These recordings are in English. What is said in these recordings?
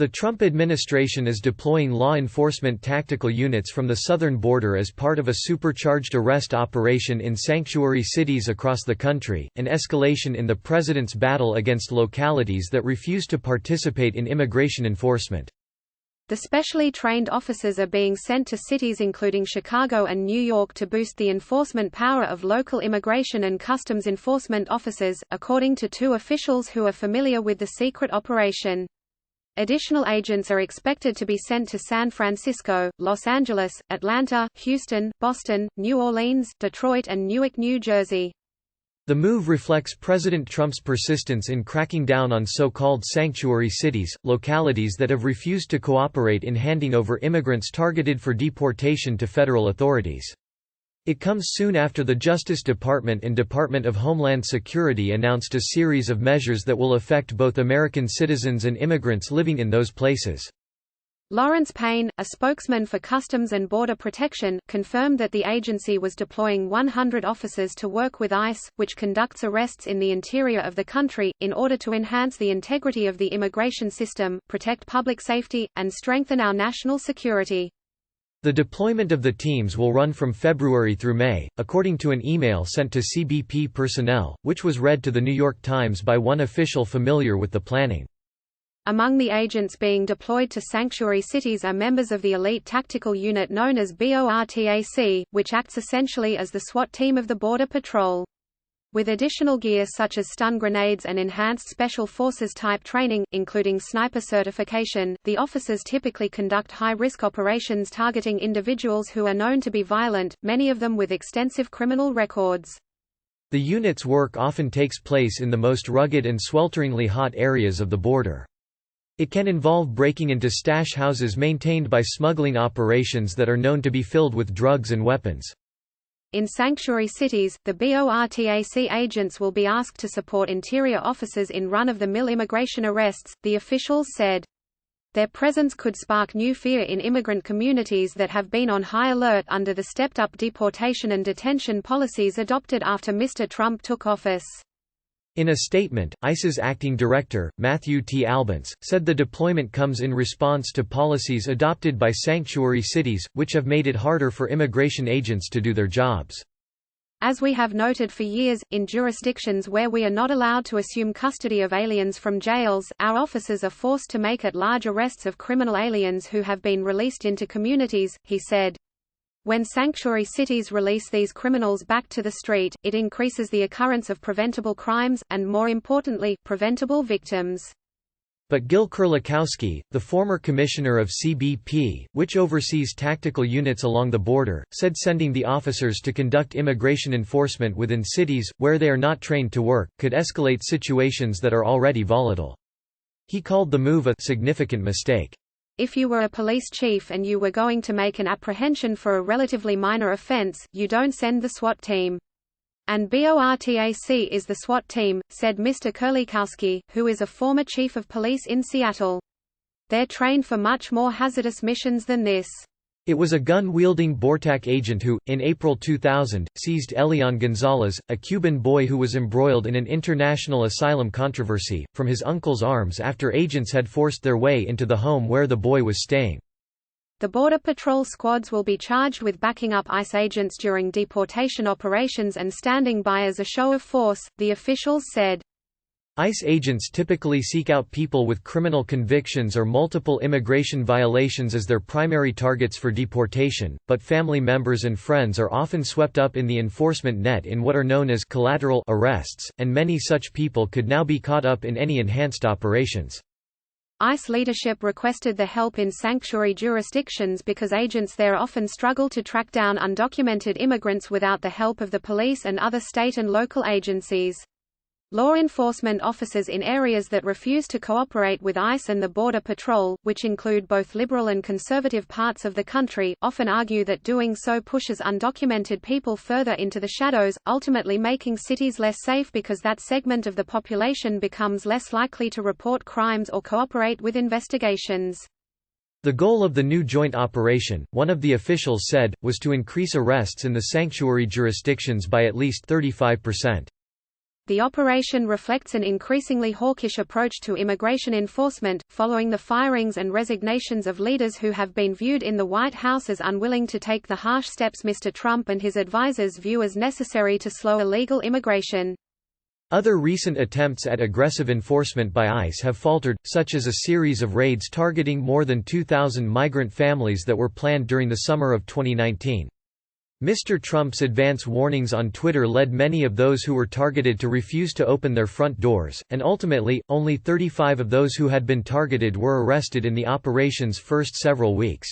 The Trump administration is deploying law enforcement tactical units from the southern border as part of a supercharged arrest operation in sanctuary cities across the country, an escalation in the president's battle against localities that refuse to participate in immigration enforcement. The specially trained officers are being sent to cities including Chicago and New York to boost the enforcement power of local immigration and customs enforcement officers, according to two officials who are familiar with the secret operation. Additional agents are expected to be sent to San Francisco, Los Angeles, Atlanta, Houston, Boston, New Orleans, Detroit and Newark, New Jersey. The move reflects President Trump's persistence in cracking down on so-called sanctuary cities, localities that have refused to cooperate in handing over immigrants targeted for deportation to federal authorities. It comes soon after the Justice Department and Department of Homeland Security announced a series of measures that will affect both American citizens and immigrants living in those places. Lawrence Payne, a spokesman for Customs and Border Protection, confirmed that the agency was deploying 100 officers to work with ICE, which conducts arrests in the interior of the country, in order to enhance the integrity of the immigration system, protect public safety, and strengthen our national security. The deployment of the teams will run from February through May, according to an email sent to CBP personnel, which was read to The New York Times by one official familiar with the planning. Among the agents being deployed to sanctuary cities are members of the elite tactical unit known as BORTAC, which acts essentially as the SWAT team of the Border Patrol. With additional gear such as stun grenades and enhanced special forces type training, including sniper certification, the officers typically conduct high-risk operations targeting individuals who are known to be violent, many of them with extensive criminal records. The unit's work often takes place in the most rugged and swelteringly hot areas of the border. It can involve breaking into stash houses maintained by smuggling operations that are known to be filled with drugs and weapons. In sanctuary cities, the BORTAC agents will be asked to support interior officers in run-of-the-mill immigration arrests, the officials said. Their presence could spark new fear in immigrant communities that have been on high alert under the stepped-up deportation and detention policies adopted after Mr. Trump took office. In a statement, ICE's acting director, Matthew T. Albence, said the deployment comes in response to policies adopted by sanctuary cities, which have made it harder for immigration agents to do their jobs. As we have noted for years, in jurisdictions where we are not allowed to assume custody of aliens from jails, our officers are forced to make at-large arrests of criminal aliens who have been released into communities, he said. When sanctuary cities release these criminals back to the street, it increases the occurrence of preventable crimes, and more importantly, preventable victims. But Gil Kurlikowski, the former commissioner of CBP, which oversees tactical units along the border, said sending the officers to conduct immigration enforcement within cities, where they are not trained to work, could escalate situations that are already volatile. He called the move a significant mistake. If you were a police chief and you were going to make an apprehension for a relatively minor offense, you don't send the SWAT team. And BORTAC is the SWAT team, said Mr. Kurlikowski, who is a former chief of police in Seattle. They're trained for much more hazardous missions than this. It was a gun-wielding BORTAC agent who, in April 2000, seized Elian Gonzalez, a Cuban boy who was embroiled in an international asylum controversy, from his uncle's arms after agents had forced their way into the home where the boy was staying. The Border Patrol squads will be charged with backing up ICE agents during deportation operations and standing by as a show of force, the officials said. ICE agents typically seek out people with criminal convictions or multiple immigration violations as their primary targets for deportation, but family members and friends are often swept up in the enforcement net in what are known as collateral arrests, and many such people could now be caught up in any enhanced operations. ICE leadership requested the help in sanctuary jurisdictions because agents there often struggle to track down undocumented immigrants without the help of the police and other state and local agencies. Law enforcement officers in areas that refuse to cooperate with ICE and the Border Patrol, which include both liberal and conservative parts of the country, often argue that doing so pushes undocumented people further into the shadows, ultimately making cities less safe because that segment of the population becomes less likely to report crimes or cooperate with investigations. The goal of the new joint operation, one of the officials said, was to increase arrests in the sanctuary jurisdictions by at least 35%. The operation reflects an increasingly hawkish approach to immigration enforcement, following the firings and resignations of leaders who have been viewed in the White House as unwilling to take the harsh steps Mr. Trump and his advisers view as necessary to slow illegal immigration. Other recent attempts at aggressive enforcement by ICE have faltered, such as a series of raids targeting more than 2,000 migrant families that were planned during the summer of 2019. Mr. Trump's advance warnings on Twitter led many of those who were targeted to refuse to open their front doors, and ultimately, only 35 of those who had been targeted were arrested in the operation's first several weeks.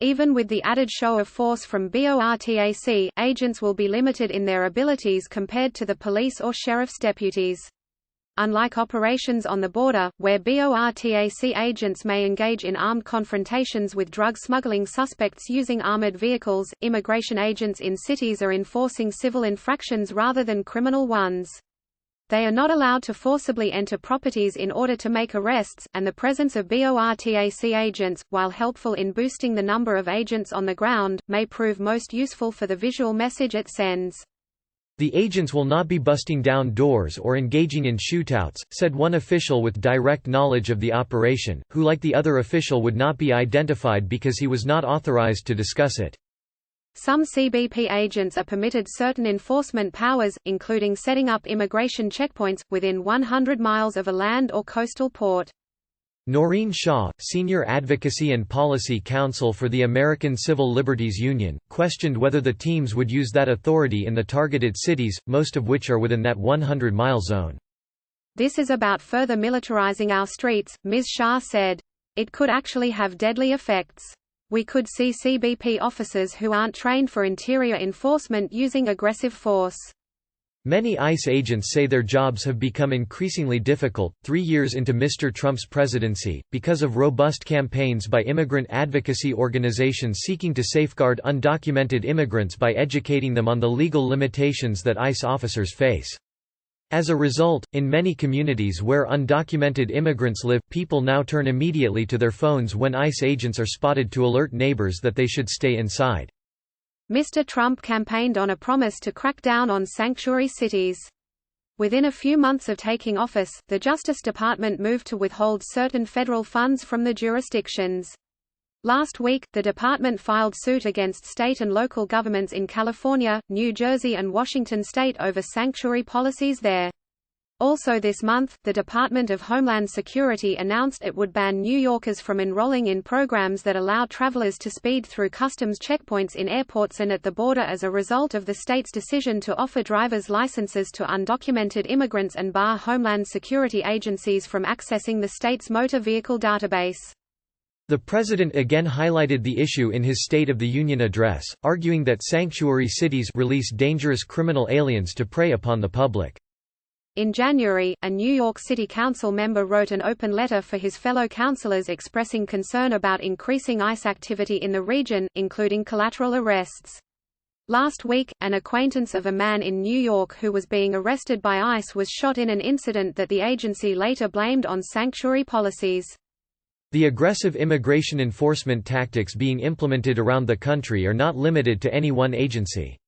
Even with the added show of force from BORTAC, agents will be limited in their abilities compared to the police or sheriff's deputies. Unlike operations on the border, where BORTAC agents may engage in armed confrontations with drug smuggling suspects using armored vehicles, immigration agents in cities are enforcing civil infractions rather than criminal ones. They are not allowed to forcibly enter properties in order to make arrests, and the presence of BORTAC agents, while helpful in boosting the number of agents on the ground, may prove most useful for the visual message it sends. The agents will not be busting down doors or engaging in shootouts, said one official with direct knowledge of the operation, who like the other official would not be identified because he was not authorized to discuss it. Some CBP agents are permitted certain enforcement powers, including setting up immigration checkpoints, within 100 miles of a land or coastal port. Noreen Shaw, Senior Advocacy and Policy Counsel for the American Civil Liberties Union, questioned whether the teams would use that authority in the targeted cities, most of which are within that 100-mile zone. "This is about further militarizing our streets," Ms. Shah said. "It could actually have deadly effects. We could see CBP officers who aren't trained for interior enforcement using aggressive force." Many ICE agents say their jobs have become increasingly difficult, 3 years into Mr. Trump's presidency, because of robust campaigns by immigrant advocacy organizations seeking to safeguard undocumented immigrants by educating them on the legal limitations that ICE officers face. As a result, in many communities where undocumented immigrants live, people now turn immediately to their phones when ICE agents are spotted to alert neighbors that they should stay inside. Mr. Trump campaigned on a promise to crack down on sanctuary cities. Within a few months of taking office, the Justice Department moved to withhold certain federal funds from the jurisdictions. Last week, the department filed suit against state and local governments in California, New Jersey and Washington state over sanctuary policies there. Also this month, the Department of Homeland Security announced it would ban New Yorkers from enrolling in programs that allow travelers to speed through customs checkpoints in airports and at the border as a result of the state's decision to offer driver's licenses to undocumented immigrants and bar Homeland Security agencies from accessing the state's motor vehicle database. The president again highlighted the issue in his State of the Union address, arguing that sanctuary cities release dangerous criminal aliens to prey upon the public. In January, a New York City Council member wrote an open letter for his fellow councilors expressing concern about increasing ICE activity in the region, including collateral arrests. Last week, an acquaintance of a man in New York who was being arrested by ICE was shot in an incident that the agency later blamed on sanctuary policies. The aggressive immigration enforcement tactics being implemented around the country are not limited to any one agency.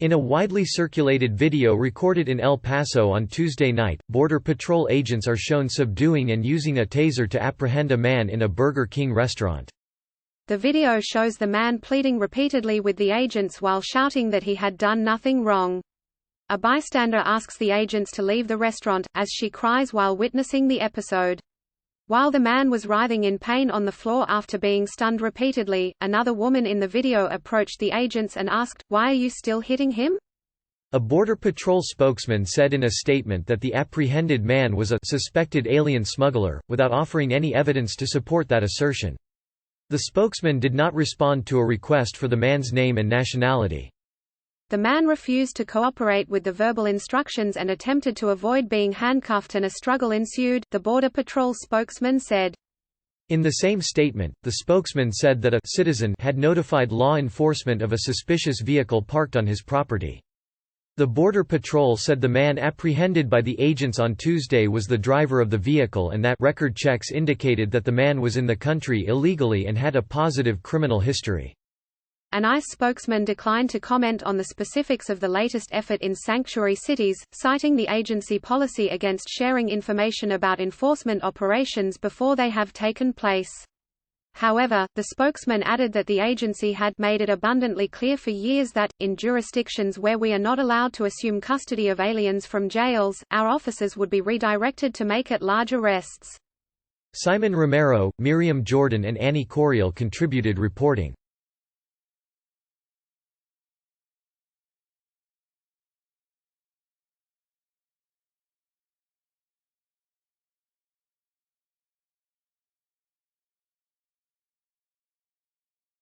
In a widely circulated video recorded in El Paso on Tuesday night, Border Patrol agents are shown subduing and using a taser to apprehend a man in a Burger King restaurant. The video shows the man pleading repeatedly with the agents while shouting that he had done nothing wrong. A bystander asks the agents to leave the restaurant, as she cries while witnessing the episode. While the man was writhing in pain on the floor after being stunned repeatedly, another woman in the video approached the agents and asked, "Why are you still hitting him?" A Border Patrol spokesman said in a statement that the apprehended man was a suspected alien smuggler, without offering any evidence to support that assertion. The spokesman did not respond to a request for the man's name and nationality. The man refused to cooperate with the verbal instructions and attempted to avoid being handcuffed, and a struggle ensued, the Border Patrol spokesman said. In the same statement, the spokesman said that a citizen had notified law enforcement of a suspicious vehicle parked on his property. The Border Patrol said the man apprehended by the agents on Tuesday was the driver of the vehicle and that record checks indicated that the man was in the country illegally and had a positive criminal history. An ICE spokesman declined to comment on the specifics of the latest effort in sanctuary cities, citing the agency policy against sharing information about enforcement operations before they have taken place. However, the spokesman added that the agency had made it abundantly clear for years that, in jurisdictions where we are not allowed to assume custody of aliens from jails, our officers would be redirected to make at-large arrests. Simon Romero, Miriam Jordan and Annie Coriel contributed reporting.